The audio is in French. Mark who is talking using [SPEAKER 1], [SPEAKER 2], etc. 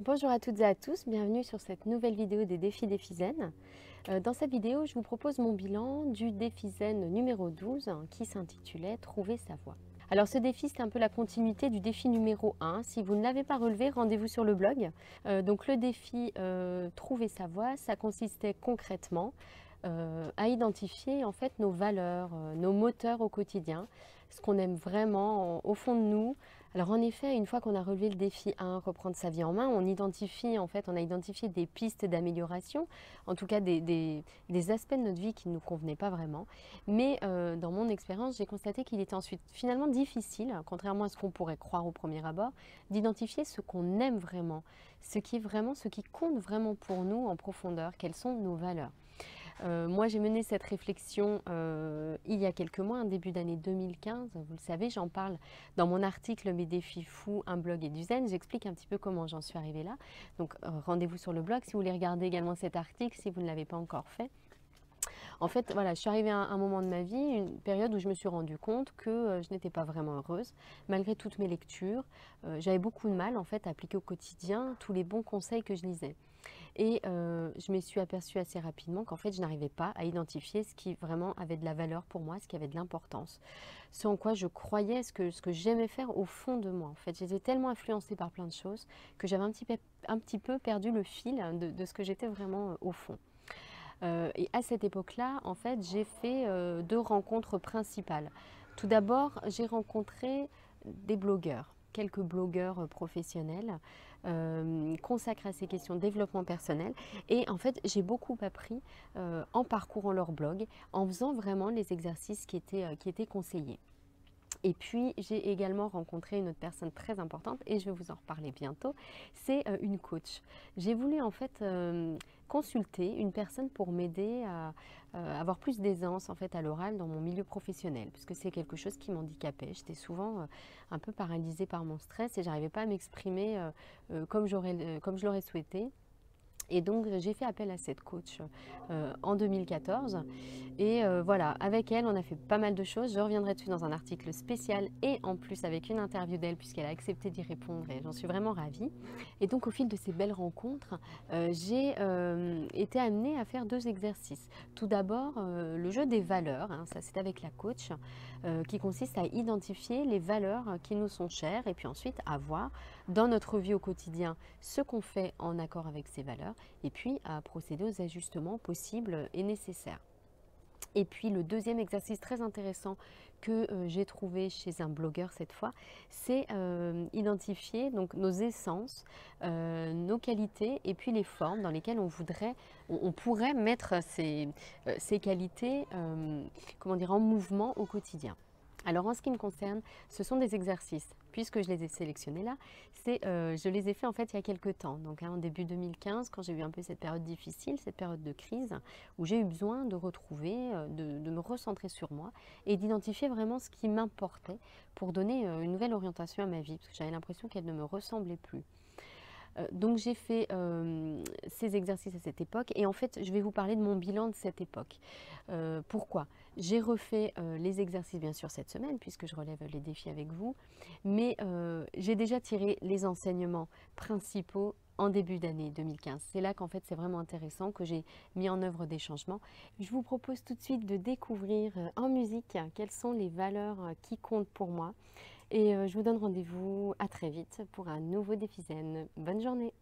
[SPEAKER 1] Bonjour à toutes et à tous, bienvenue sur cette nouvelle vidéo des défis Défi Zen. Dans cette vidéo, je vous propose mon bilan du défi Zen numéro 12 qui s'intitulait « Trouver sa voie ». Alors ce défi, c'est un peu la continuité du défi numéro 1. Si vous ne l'avez pas relevé, rendez-vous sur le blog. Donc le défi Trouver sa voie, ça consistait concrètement à identifier en fait nos valeurs, nos moteurs au quotidien, ce qu'on aime vraiment au fond de nous. Alors en effet, une fois qu'on a relevé le défi 1, reprendre sa vie en main, on a identifié des pistes d'amélioration, en tout cas des aspects de notre vie qui ne nous convenaient pas vraiment. Mais dans mon expérience, j'ai constaté qu'il était ensuite finalement difficile, contrairement à ce qu'on pourrait croire au premier abord, d'identifier ce qu'on aime vraiment, ce qui compte vraiment pour nous en profondeur, quelles sont nos valeurs. Moi, j'ai mené cette réflexion il y a quelques mois, un début d'année 2015. Vous le savez, j'en parle dans mon article Mes défis fous, un blog et du zen. J'explique un petit peu comment j'en suis arrivée là. Donc, rendez-vous sur le blog si vous voulez regarder également cet article, si vous ne l'avez pas encore fait. En fait, voilà, je suis arrivée à un moment de ma vie, une période où je me suis rendu compte que je n'étais pas vraiment heureuse, malgré toutes mes lectures. J'avais beaucoup de mal, en fait, à appliquer au quotidien tous les bons conseils que je lisais. Et je me suis aperçue assez rapidement qu'en fait, je n'arrivais pas à identifier ce qui vraiment avait de la valeur pour moi, ce qui avait de l'importance, ce en quoi je croyais, ce que j'aimais faire au fond de moi. En fait, j'étais tellement influencée par plein de choses que j'avais un petit peu perdu le fil de ce que j'étais vraiment au fond. Et à cette époque-là, en fait, j'ai fait deux rencontres principales. Tout d'abord, j'ai rencontré des blogueurs, quelques blogueurs professionnels consacrés à ces questions de développement personnel. Et en fait, j'ai beaucoup appris en parcourant leur blog, en faisant vraiment les exercices qui étaient conseillés. Et puis, j'ai également rencontré une autre personne très importante et je vais vous en reparler bientôt, c'est une coach. J'ai voulu en fait consulter une personne pour m'aider à avoir plus d'aisance en fait à l'oral dans mon milieu professionnel, puisque c'est quelque chose qui m'handicapait. J'étais souvent un peu paralysée par mon stress et j'arrivais pas à m'exprimer comme je l'aurais souhaité. Et donc, j'ai fait appel à cette coach en 2014. Et voilà, avec elle, on a fait pas mal de choses. Je reviendrai dessus dans un article spécial et en plus avec une interview d'elle puisqu'elle a accepté d'y répondre et j'en suis vraiment ravie. Et donc, au fil de ces belles rencontres, j'ai été amenée à faire deux exercices. Tout d'abord, le jeu des valeurs, hein, ça c'est avec la coach, qui consiste à identifier les valeurs qui nous sont chères et puis ensuite à voir dans notre vie au quotidien ce qu'on fait en accord avec ces valeurs et puis à procéder aux ajustements possibles et nécessaires. Et puis le deuxième exercice très intéressant que j'ai trouvé chez un blogueur cette fois, c'est identifier donc nos essences, nos qualités et puis les formes dans lesquelles on pourrait mettre ces qualités comment dire, en mouvement au quotidien. Alors en ce qui me concerne, ce sont des exercices, puisque je les ai sélectionnés là, je les ai faits en fait il y a quelques temps, donc en début 2015 quand j'ai eu un peu cette période difficile, cette période de crise, où j'ai eu besoin de retrouver, de me recentrer sur moi et d'identifier vraiment ce qui m'importait pour donner une nouvelle orientation à ma vie, parce que j'avais l'impression qu'elle ne me ressemblait plus. Donc j'ai fait ces exercices à cette époque et en fait je vais vous parler de mon bilan de cette époque. Pourquoi? J'ai refait les exercices bien sûr cette semaine puisque je relève les défis avec vous, mais j'ai déjà tiré les enseignements principaux en début d'année 2015. C'est là qu'en fait c'est vraiment intéressant, que j'ai mis en œuvre des changements. Je vous propose tout de suite de découvrir en musique quelles sont les valeurs qui comptent pour moi. Et je vous donne rendez-vous à très vite pour un nouveau défi zen. Bonne journée!